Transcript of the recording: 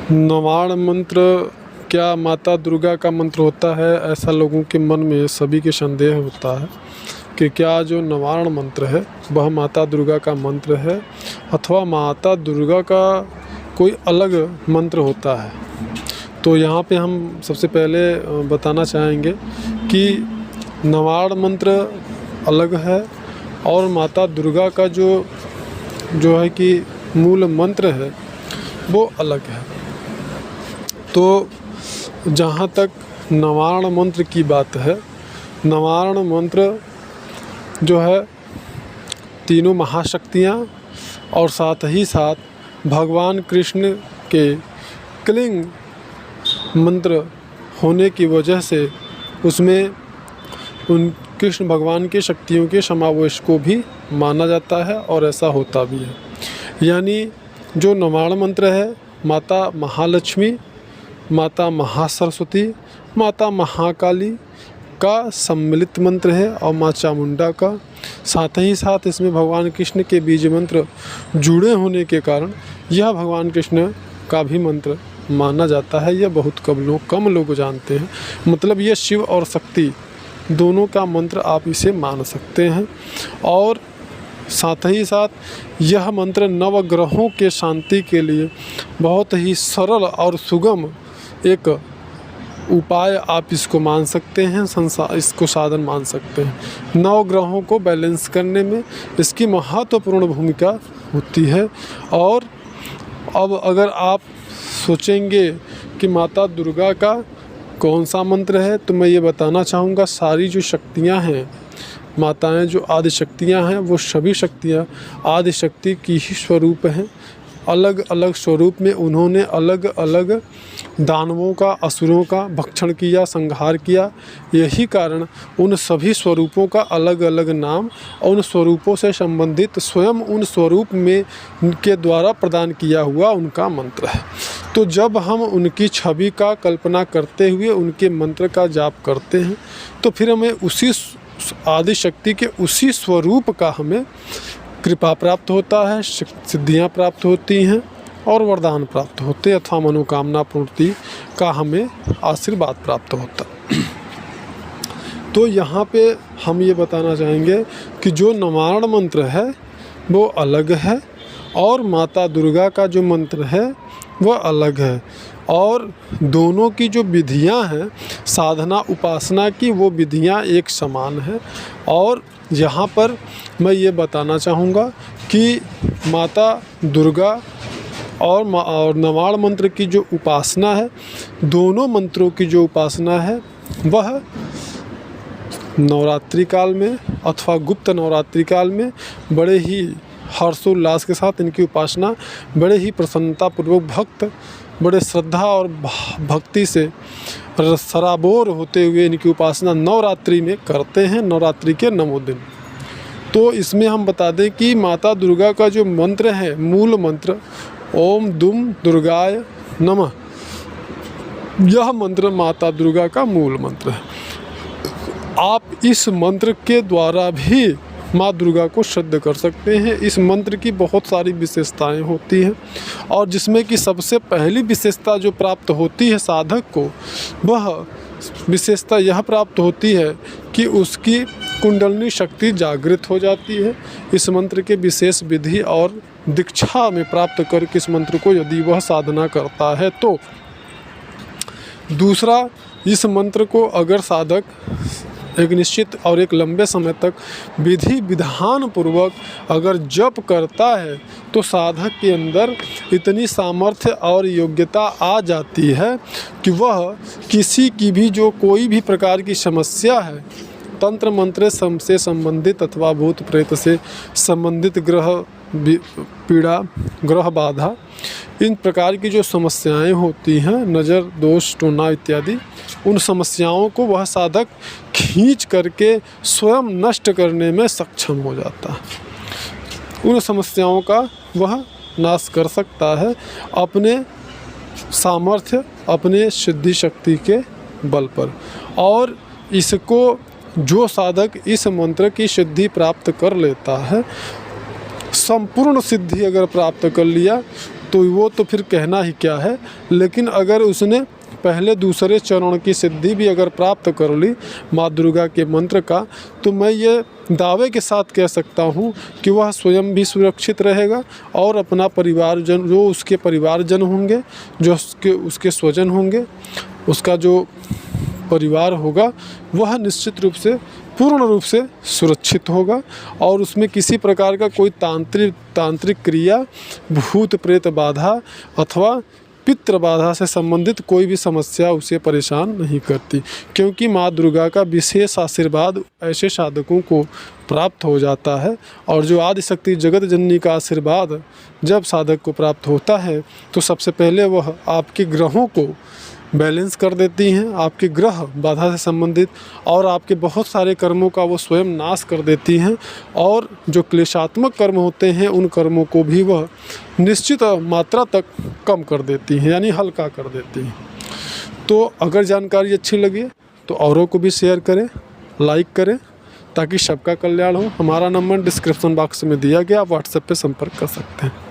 नवाण मंत्र क्या माता दुर्गा का मंत्र होता है? ऐसा लोगों के मन में सभी के संदेह होता है कि क्या जो नवाण मंत्र है वह माता दुर्गा का मंत्र है अथवा माता दुर्गा का कोई अलग मंत्र होता है। तो यहाँ पे हम सबसे पहले बताना चाहेंगे कि नवाण मंत्र अलग है और माता दुर्गा का जो है कि मूल मंत्र है वो अलग है। तो जहाँ तक नवाण मंत्र की बात है, नवाण मंत्र जो है तीनों महाशक्तियाँ और साथ ही साथ भगवान कृष्ण के कलिंग मंत्र होने की वजह से उसमें उन कृष्ण भगवान की शक्तियों के समावेश को भी माना जाता है और ऐसा होता भी है। यानी जो नवाण मंत्र है माता महालक्ष्मी, माता महासरस्वती, माता महाकाली का सम्मिलित मंत्र है और माँ चामुंडा का, साथ ही साथ इसमें भगवान कृष्ण के बीज मंत्र जुड़े होने के कारण यह भगवान कृष्ण का भी मंत्र माना जाता है। यह बहुत कम लोग जानते हैं। मतलब ये शिव और शक्ति दोनों का मंत्र आप इसे मान सकते हैं। और साथ ही साथ यह मंत्र नवग्रहों के शांति के लिए बहुत ही सरल और सुगम एक उपाय आप इसको मान सकते हैं, इसको साधन मान सकते हैं। नवग्रहों को बैलेंस करने में इसकी महत्वपूर्ण भूमिका होती है। और अब अगर आप सोचेंगे कि माता दुर्गा का कौन सा मंत्र है, तो मैं ये बताना चाहूँगा सारी जो शक्तियाँ हैं, माताएं जो आदि शक्तियाँ हैं, वो सभी शक्तियाँ आदि शक्ति की ही स्वरूप हैं। अलग अलग स्वरूप में उन्होंने अलग अलग दानवों का, असुरों का भक्षण किया, संहार किया। यही कारण उन सभी स्वरूपों का अलग अलग नाम और उन स्वरूपों से संबंधित स्वयं उन स्वरूप में के द्वारा प्रदान किया हुआ उनका मंत्र है। तो जब हम उनकी छवि का कल्पना करते हुए उनके मंत्र का जाप करते हैं तो फिर हमें उसी आदि शक्ति के उसी स्वरूप का हमें कृपा प्राप्त होता है, सिद्धियां प्राप्त होती हैं और वरदान प्राप्त होते हैं अथवा मनोकामना पूर्ति का हमें आशीर्वाद प्राप्त होता है। तो यहाँ पे हम ये बताना चाहेंगे कि जो नवाण मंत्र है वो अलग है और माता दुर्गा का जो मंत्र है वह अलग है। और दोनों की जो विधियां हैं साधना उपासना की, वो विधियां एक समान है। और यहाँ पर मैं ये बताना चाहूँगा कि माता दुर्गा और नवाण मंत्र की जो उपासना है, दोनों मंत्रों की जो उपासना है वह नवरात्रि काल में अथवा गुप्त नवरात्रि काल में बड़े ही हर्षोल्लास के साथ इनकी उपासना बड़े ही प्रसन्नतापूर्वक भक्त बड़े श्रद्धा और भक्ति से सराबोर होते हुए इनकी उपासना नवरात्रि में करते हैं, नवरात्रि के 9 दिन। तो इसमें हम बता दें कि माता दुर्गा का जो मंत्र है, मूल मंत्र ओम दुम दुर्गाय नमः, यह मंत्र माता दुर्गा का मूल मंत्र है। आप इस मंत्र के द्वारा भी माँ दुर्गा को श्रद्धा कर सकते हैं। इस मंत्र की बहुत सारी विशेषताएं होती हैं और जिसमें कि सबसे पहली विशेषता जो प्राप्त होती है साधक को, वह विशेषता यह प्राप्त होती है कि उसकी कुंडलिनी शक्ति जागृत हो जाती है। इस मंत्र के विशेष विधि और दीक्षा में प्राप्त करके इस मंत्र को यदि वह साधना करता है तो। दूसरा, इस मंत्र को अगर साधक एक निश्चित और एक लंबे समय तक विधि विधान पूर्वक अगर जप करता है तो साधक के अंदर इतनी सामर्थ्य और योग्यता आ जाती है कि वह किसी की भी जो कोई भी प्रकार की समस्या है, तंत्र मंत्र से संबंधित अथवा भूत प्रेत से संबंधित ग्रह पीड़ा, ग्रह बाधा, इन प्रकार की जो समस्याएं होती हैं, नज़र दोष टोना इत्यादि, उन समस्याओं को वह साधक खींच करके स्वयं नष्ट करने में सक्षम हो जाता है। उन समस्याओं का वह नाश कर सकता है अपने सामर्थ्य, अपने सिद्धि शक्ति के बल पर। और इसको जो साधक इस मंत्र की सिद्धि प्राप्त कर लेता है, संपूर्ण सिद्धि अगर प्राप्त कर लिया तो वो तो फिर कहना ही क्या है। लेकिन अगर उसने पहले दूसरे चरण की सिद्धि भी अगर प्राप्त कर ली माँ दुर्गा के मंत्र का, तो मैं ये दावे के साथ कह सकता हूँ कि वह स्वयं भी सुरक्षित रहेगा और अपना परिवारजन, जो उसके परिवारजन होंगे, जो उसके स्वजन होंगे, उसका जो परिवार होगा, वह निश्चित रूप से पूर्ण रूप से सुरक्षित होगा और उसमें किसी प्रकार का कोई तांत्रिक क्रिया, भूत प्रेत बाधा अथवा पितृ बाधा से संबंधित कोई भी समस्या उसे परेशान नहीं करती, क्योंकि माँ दुर्गा का विशेष आशीर्वाद ऐसे साधकों को प्राप्त हो जाता है। और जो आदिशक्ति जगत जननी का आशीर्वाद जब साधक को प्राप्त होता है तो सबसे पहले वह आपके ग्रहों को बैलेंस कर देती हैं, आपके ग्रह बाधा से संबंधित, और आपके बहुत सारे कर्मों का वो स्वयं नाश कर देती हैं। और जो क्लेशात्मक कर्म होते हैं उन कर्मों को भी वह निश्चित मात्रा तक कम कर देती हैं, यानी हल्का कर देती हैं। तो अगर जानकारी अच्छी लगी तो औरों को भी शेयर करें, लाइक करें, ताकि सबका कल्याण हो। हमारा नंबर डिस्क्रिप्शन बॉक्स में दिया गया, आप व्हाट्सएप पे संपर्क कर सकते हैं।